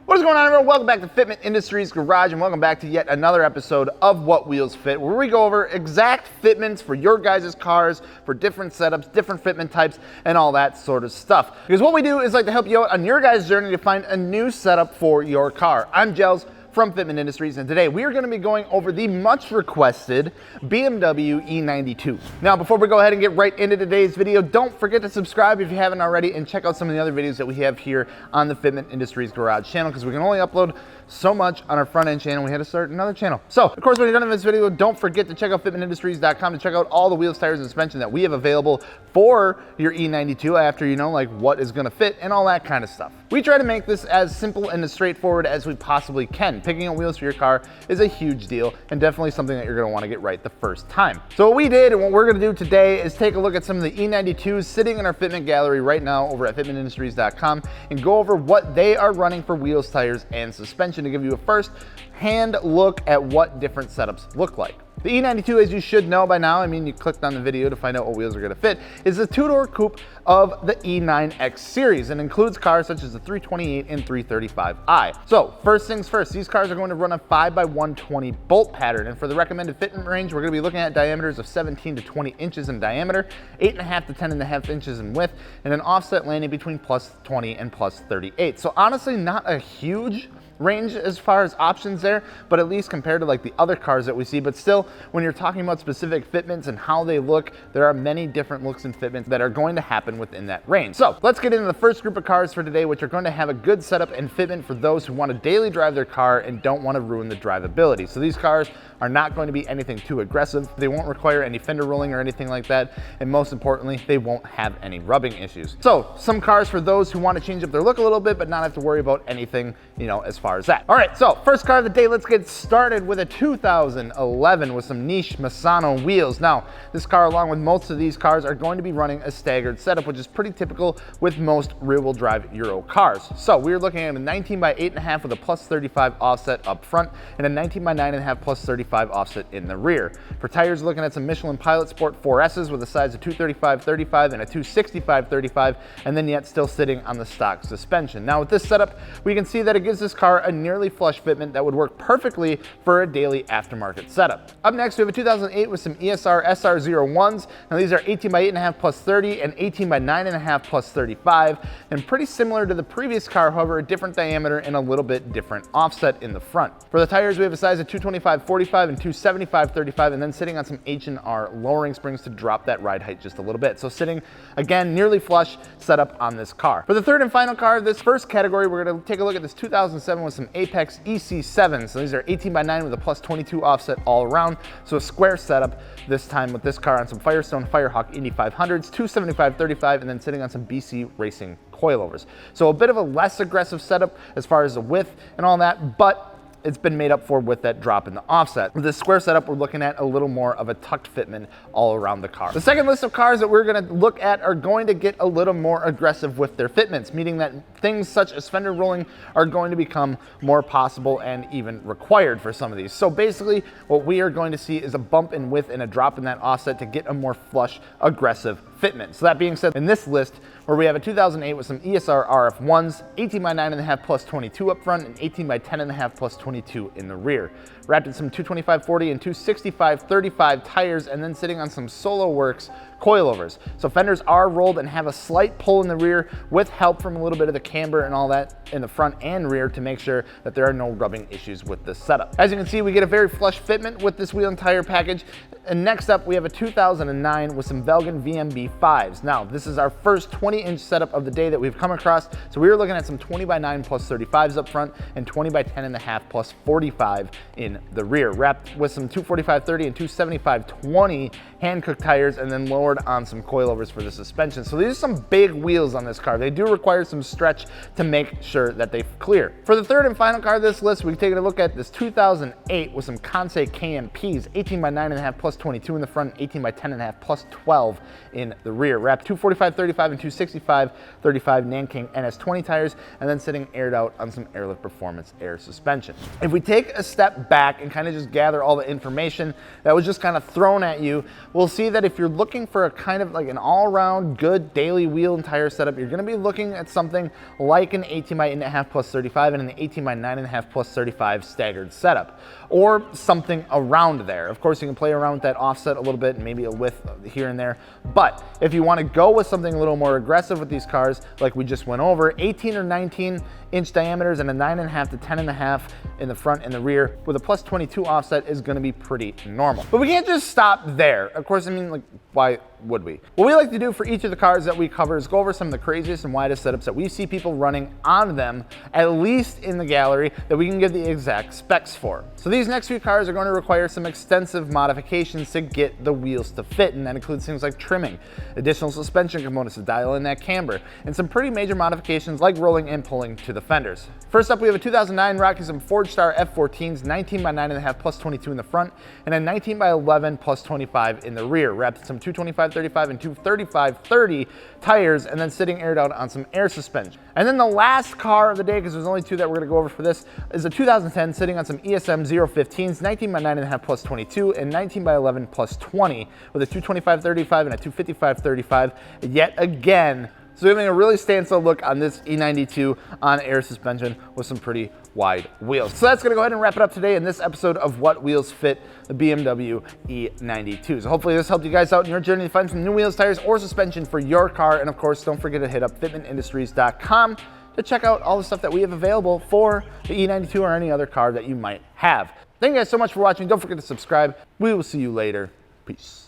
What is going on, everyone? Welcome back to Fitment Industries Garage, and welcome back to yet another episode of What Wheels Fit, where we go over exact fitments for your guys' cars, for different setups, different fitment types, and all that sort of stuff. Because what we do is like to help you out on your guys' journey to find a new setup for your car. I'm Gels from Fitment Industries, and today we are going to be going over the much requested BMW E92. Now, before we go ahead and get right into today's video, don't forget to subscribe if you haven't already, and check out some of the other videos that we have here on the Fitment Industries Garage channel, because we can only upload so much on our front end channel. We had to start another channel. So, of course, when you're done with this video, don't forget to check out fitmentindustries.com to check out all the wheels, tires, and suspension that we have available for your E92 after you know like what is going to fit and all that kind of stuff. We try to make this as simple and as straightforward as we possibly can. Picking out wheels for your car is a huge deal and definitely something that you're going to want to get right the first time. So what we did and what we're going to do today is take a look at some of the E92s sitting in our fitment gallery right now over at fitmentindustries.com and go over what they are running for wheels, tires, and suspension to give you a first hand look at what different setups look like. The E92, as you should know by now, I mean, you clicked on the video to find out what wheels are going to fit, is the two-door coupe of the E9X series and includes cars such as the 328 and 335i. So first things first, these cars are going to run a 5x120 bolt pattern, and for the recommended fitment range, we're going to be looking at diameters of 17 to 20 inches in diameter, 8.5 to 10.5 inches in width, and an offset landing between plus 20 and plus 38. So honestly, not a huge range as far as options there, but at least compared to like the other cars that we see. But still, when you're talking about specific fitments and how they look, there are many different looks and fitments that are going to happen within that range. So let's get into the first group of cars for today, which are going to have a good setup and fitment for those who want to daily drive their car and don't want to ruin the drivability. So these cars are not going to be anything too aggressive. They won't require any fender rolling or anything like that. And most importantly, they won't have any rubbing issues. So some cars for those who want to change up their look a little bit, but not have to worry about anything, you know, as far as that. All right, so first car of the day, let's get started with a 2011 with some niche Misano wheels. Now, this car, along with most of these cars, are going to be running a staggered setup, which is pretty typical with most rear-wheel drive Euro cars. So we're looking at a 19 by 8.5 with a plus 35 offset up front and a 19 by 9.5 plus 35 offset in the rear. For tires, looking at some Michelin Pilot Sport 4S's with a size of 235/35 and a 265/35, and then yet still sitting on the stock suspension. Now with this setup, we can see that it gives this car a nearly flush fitment that would work perfectly for a daily aftermarket setup. Up next, we have a 2008 with some ESR SR01s. Now these are 18 by 8.5 plus 30 and 18 by 9.5 plus 35, and pretty similar to the previous car, however, a different diameter and a little bit different offset in the front. For the tires, we have a size of 225/45 and 275/35, and then sitting on some H&R lowering springs to drop that ride height just a little bit. So sitting, again, nearly flush setup on this car. For the third and final car of this first category, we're going to take a look at this 2007 with some Apex EC7s. So these are 18 by 9 with a plus 22 offset all around. So a square setup this time with this car on some Firestone Firehawk Indy 500s, 275/35, and then sitting on some BC Racing coilovers. So a bit of a less aggressive setup as far as the width and all that, but it's been made up for with that drop in the offset. With this square setup, we're looking at a little more of a tucked fitment all around the car. The second list of cars that we're going to look at are going to get a little more aggressive with their fitments, meaning that things such as fender rolling are going to become more possible and even required for some of these. So basically, what we are going to see is a bump in width and a drop in that offset to get a more flush, aggressive fitment. So that being said, in this list, where we have a 2008 with some ESR RF1s, 18 by 9.5 plus 22 up front, and 18 by 10.5 plus 22 in the rear. Wrapped in some 225/40 and 265/35 tires, and then sitting on some Solo Works coilovers. So fenders are rolled and have a slight pull in the rear with help from a little bit of the camber and all that in the front and rear to make sure that there are no rubbing issues with this setup. As you can see, we get a very flush fitment with this wheel and tire package. And next up, we have a 2009 with some Velgen VMB5s. Now, this is our first 20-inch setup of the day that we've come across. So we were looking at some 20 by 9 plus 35s up front and 20 by 10.5 plus 45 in the rear. Wrapped with some 245/30 and 275/20 Hankook tires, and then lowered on some coilovers for the suspension. So these are some big wheels on this car. They do require some stretch to make sure that they clear. For the third and final car of this list, we've taken a look at this 2008 with some Kansei KNPs, 18 by 9.5 plus 22 in the front, 18 by 10.5 plus 12 in the rear. Wrapped 245/35 and 265/35 Nanking NS20 tires, and then sitting aired out on some Airlift Performance air suspension. If we take a step back and kind of just gather all the information that was just kind of thrown at you, we'll see that if you're looking for for a kind of like an all-around good daily wheel and tire setup, you're gonna be looking at something like an 18x8.5 plus 35 and an 18x9.5 plus 35 staggered setup, or something around there. Of course, you can play around with that offset a little bit and maybe a width here and there. But if you want to go with something a little more aggressive with these cars, like we just went over, 18 or 19 inch diameters and a 9.5 to 10.5 in the front and the rear with a plus 22 offset is going to be pretty normal. But we can't just stop there. Of course, I mean, like, why would we? What we like to do for each of the cars that we cover is go over some of the craziest and widest setups that we see people running on them, at least in the gallery, that we can give the exact specs for. So these next few cars are going to require some extensive modifications to get the wheels to fit, and that includes things like trimming, additional suspension components to dial in that camber, and some pretty major modifications like rolling and pulling to the fenders. First up, we have a 2009 rocking some Forge Star F14s, 19x9.5 plus 22 in the front, and a 19x11 plus 25 in the rear, wrapped in some 225/35 and 235/30 tires, and then sitting aired out on some air suspension. And then the last car of the day, because there's only two that we're going to go over for this, is a 2010 sitting on some ESM 015s, 19x9.5 plus 22 and 19x11 plus 20 with a 225/35 and a 255/35 yet again. So giving a really standstill look on this E92 on air suspension with some pretty wide wheels. So that's gonna go ahead and wrap it up today in this episode of What Wheels Fit, the BMW E92. So hopefully this helped you guys out in your journey to find some new wheels, tires, or suspension for your car. And of course, don't forget to hit up fitmentindustries.com to check out all the stuff that we have available for the E92 or any other car that you might have. Thank you guys so much for watching. Don't forget to subscribe. We will see you later. Peace.